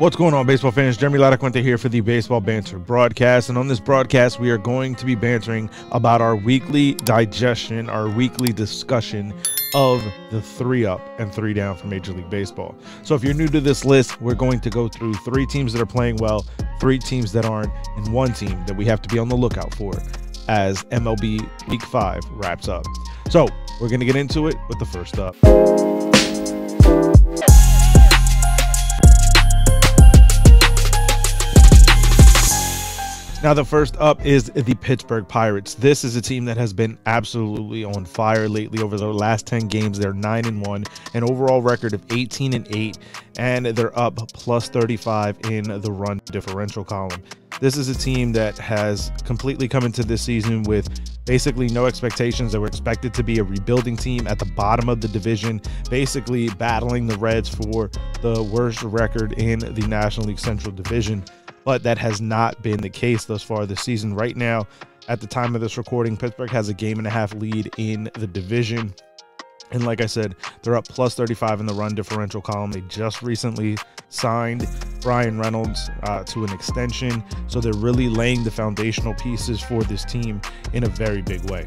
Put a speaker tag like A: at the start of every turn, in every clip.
A: What's going on, baseball fans? Jeremy Laracuente here for the Baseball Banter Broadcast. And on this broadcast, we are going to be bantering about our weekly digestion, our weekly discussion of the 3-up and 3-down for Major League Baseball. So if you're new to this list, we're going to go through 3 teams that are playing well, 3 teams that aren't, and 1 team that we have to be on the lookout for as MLB Week 5 wraps up. So we're going to get into it with the first up. Now, the first up is the Pittsburgh Pirates. This is a team that has been absolutely on fire lately. Over their last 10 games, they're 9-1, an overall record of 18-8, and they're up plus 35 in the run differential column. This is a team that has completely come into this season with basically no expectations. They were expected to be a rebuilding team at the bottom of the division, basically battling the Reds for the worst record in the National League Central Division. But that has not been the case thus far this season. Right now, at the time of this recording, Pittsburgh has a 1.5 game lead in the division. And like I said, they're up plus 35 in the run differential column. They just recently signed Brian Reynolds to an extension. So they're really laying the foundational pieces for this team in a very big way.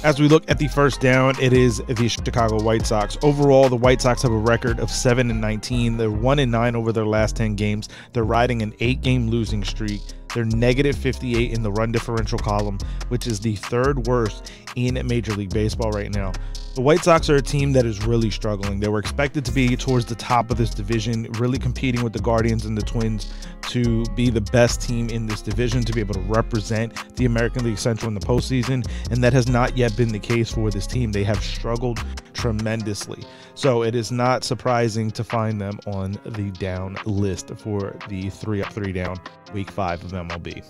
A: As we look at the first down, it is the Chicago White Sox. Overall, the White Sox have a record of 7-19. They're 1-9 over their last 10 games. They're riding an 8-game losing streak. They're negative 58 in the run differential column, which is the 3rd worst in Major League Baseball right now. The White Sox are a team that is really struggling. They were expected to be towards the top of this division, really competing with the Guardians and the Twins to be the best team in this division, to be able to represent the American League Central in the postseason, and that has not yet been the case for this team. They have struggled tremendously. So it is not surprising to find them on the down list for the 3-up, 3-down Week 5 of MLB.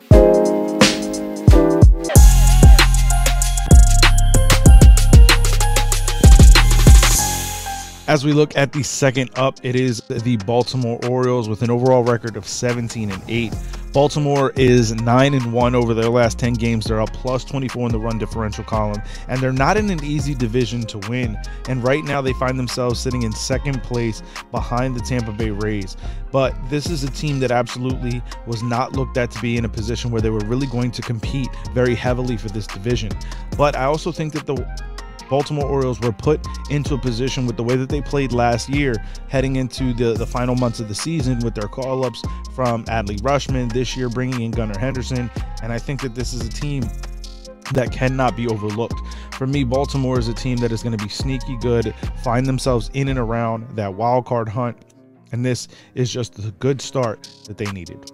A: As we look at the second up, it is the Baltimore Orioles with an overall record of 17-8. Baltimore is 9-1 over their last 10 games. They're up plus 24 in the run differential column, and they're not in an easy division to win. And right now they find themselves sitting in 2nd place behind the Tampa Bay Rays. But this is a team that absolutely was not looked at to be in a position where they were really going to compete very heavily for this division. But I also think that the Baltimore Orioles were put into a position with the way that they played last year, heading into the final months of the season with their call-ups from Adley Rutschman, this year bringing in Gunnar Henderson. And I think that this is a team that cannot be overlooked. For me, Baltimore is a team that is going to be sneaky good, find themselves in and around that wild card hunt. And this is just the good start that they needed.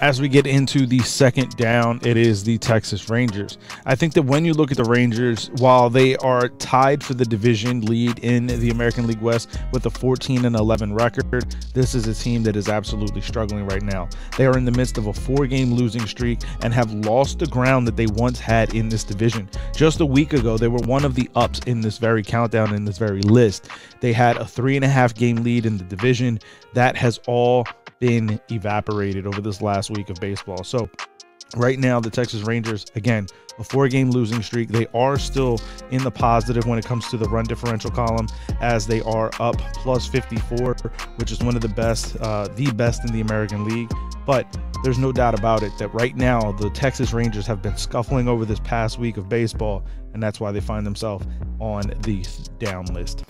A: As we get into the second down, it is the Texas Rangers. I think that when you look at the Rangers, while they are tied for the division lead in the American League West with a 14-11 record, this is a team that is absolutely struggling right now. They are in the midst of a 4-game losing streak and have lost the ground that they once had in this division. Just a week ago, they were one of the ups in this very countdown, in this very list. They had a 3.5 game lead in the division. That has all been evaporated over this last week of baseball. So right now, the Texas Rangers, again, a 4-game losing streak. They are still in the positive when it comes to the run differential column, as they are up plus 54, which is one of the best in the American League. But there's no doubt about it that right now the Texas Rangers have been scuffling over this past week of baseball, and that's why they find themselves on the down list.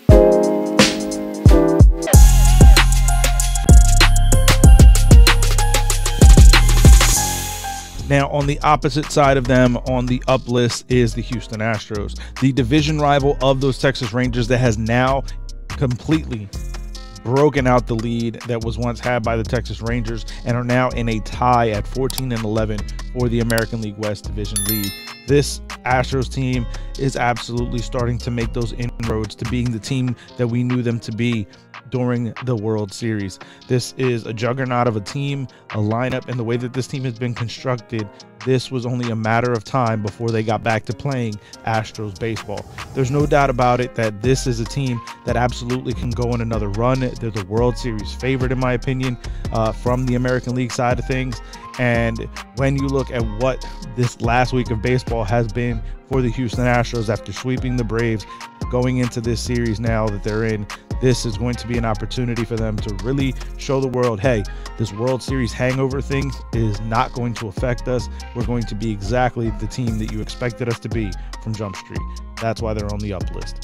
A: Now, on the opposite side of them, on the up list, is the Houston Astros, the division rival of those Texas Rangers that has now completely broken out the lead that was once had by the Texas Rangers and are now in a tie at 14-11 for the American League West division lead. This Astros team is absolutely starting to make those inroads to being the team that we knew them to be during the World Series. This is a juggernaut of a team, a lineup, and the way that this team has been constructed this was only a matter of time before they got back to playing Astros baseball. There's no doubt about it that this is a team that absolutely can go on another run. They're the World Series favorite, in my opinion, from the American League side of things. And when you look at what this last week of baseball has been for the Houston Astros after sweeping the Braves, going into this series now that they're in, this is going to be an opportunity for them to really show the world, hey, this World Series hangover thing is not going to affect us. We're going to be exactly the team that you expected us to be from Jump Street. That's why they're on the up list.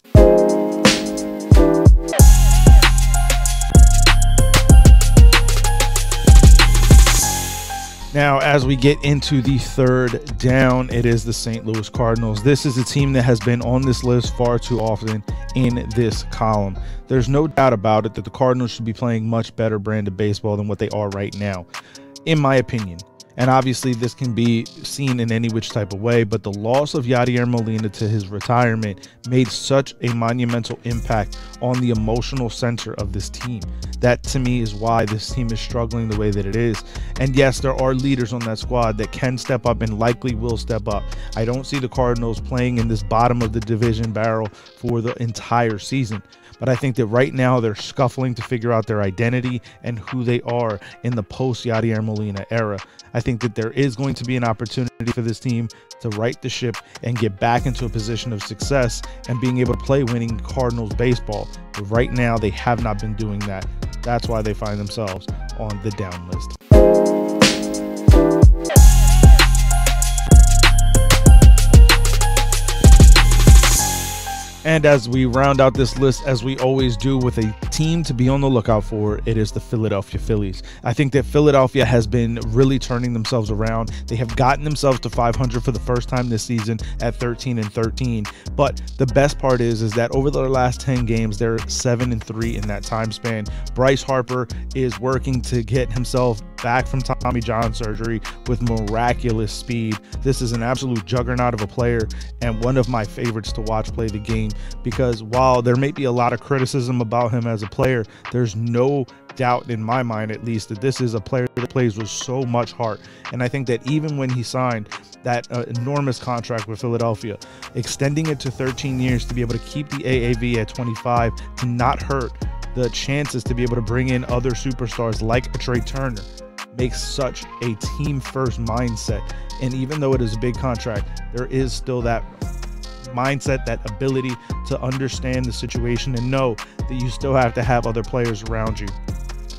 A: Now, as we get into the third down, it is the St. Louis Cardinals. This is a team that has been on this list far too often in this column. There's no doubt about it that the Cardinals should be playing much better brand of baseball than what they are right now, in my opinion. And obviously this can be seen in any which type of way, but the loss of Yadier Molina to his retirement made such a monumental impact on the emotional center of this team. That to me is why this team is struggling the way that it is. And yes, there are leaders on that squad that can step up and likely will step up. I don't see the Cardinals playing in this bottom of the division barrel for the entire season. But I think that right now they're scuffling to figure out their identity and who they are in the post-Yadier Molina era. I think that there is going to be an opportunity for this team to right the ship and get back into a position of success and being able to play winning Cardinals baseball. But right now they have not been doing that. That's why they find themselves on the down list. And as we round out this list, as we always do with a team to be on the lookout for, it is the Philadelphia Phillies. I think that Philadelphia has been really turning themselves around. They have gotten themselves to 500 for the first time this season at 13-13. But the best part is that over the last 10 games, they're 7-3 in that time span. Bryce Harper is working to get himself back from Tommy John surgery with miraculous speed. This is an absolute juggernaut of a player and one of my favorites to watch play the game, because while there may be a lot of criticism about him as a player, there's no doubt in my mind, at least, that this is a player that plays with so much heart. And I think that even when he signed that enormous contract with Philadelphia, extending it to 13 years to be able to keep the AAV at 25 to not hurt the chances to be able to bring in other superstars like a Trey Turner makes such a team-first mindset. And even though it is a big contract, there is still that mindset, that ability to understand the situation and know that you still have to have other players around you.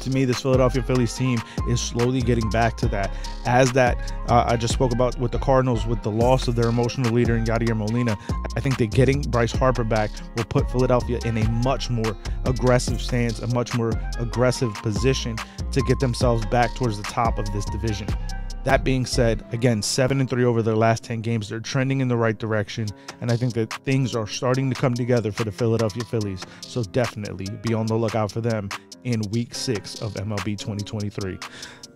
A: To me, this Philadelphia Phillies team is slowly getting back to that. As that I just spoke about with the Cardinals, with the loss of their emotional leader in Yadier Molina, I think that getting Bryce Harper back will put Philadelphia in a much more aggressive stance, a much more aggressive position to get themselves back towards the top of this division. That being said, again, 7-3 over their last 10 games. They're trending in the right direction, and I think that things are starting to come together for the Philadelphia Phillies. So definitely be on the lookout for them in Week 6 of MLB 2023.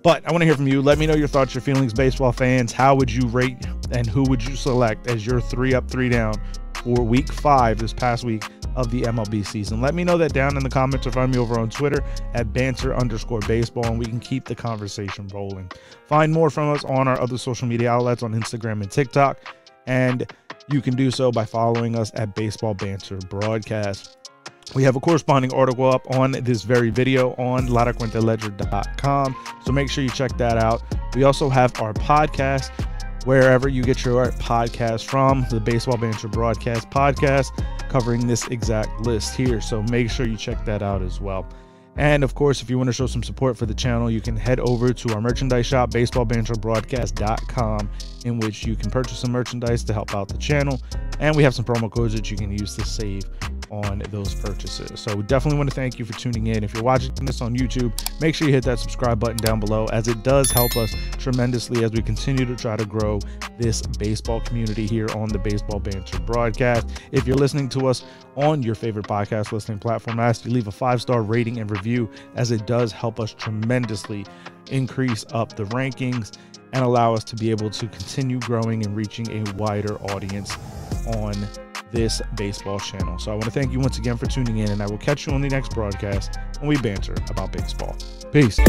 A: But I want to hear from you. Let me know your thoughts, your feelings, baseball fans. How would you rate and who would you select as your 3 up, 3 down for Week 5 this past week of the MLB season? Let me know that down in the comments or find me over on Twitter at @banter_baseball, and we can keep the conversation rolling. Find more from us on our other social media outlets on Instagram and TikTok, and you can do so by following us at Baseball Banter Broadcast. We have a corresponding article up on this very video on laracuenteledger.com, so make sure you check that out. We also have our podcast wherever you get your podcast from, the Baseball Banter Broadcast podcast, covering this exact list here. So make sure you check that out as well. And of course, if you want to show some support for the channel, you can head over to our merchandise shop, baseballbanterbroadcast.com, in which you can purchase some merchandise to help out the channel. And we have some promo codes that you can use to save on those purchases. So we definitely want to thank you for tuning in. If you're watching this on YouTube, make sure you hit that subscribe button down below, as it does help us tremendously as we continue to try to grow this baseball community here on the Baseball Banter Broadcast. If you're listening to us on your favorite podcast listening platform, I ask you to leave a 5-star rating and review, as it does help us tremendously increase up the rankings and allow us to be able to continue growing and reaching a wider audience on this baseball channel. So I want to thank you once again for tuning in, and I will catch you on the next broadcast when we banter about baseball. Peace.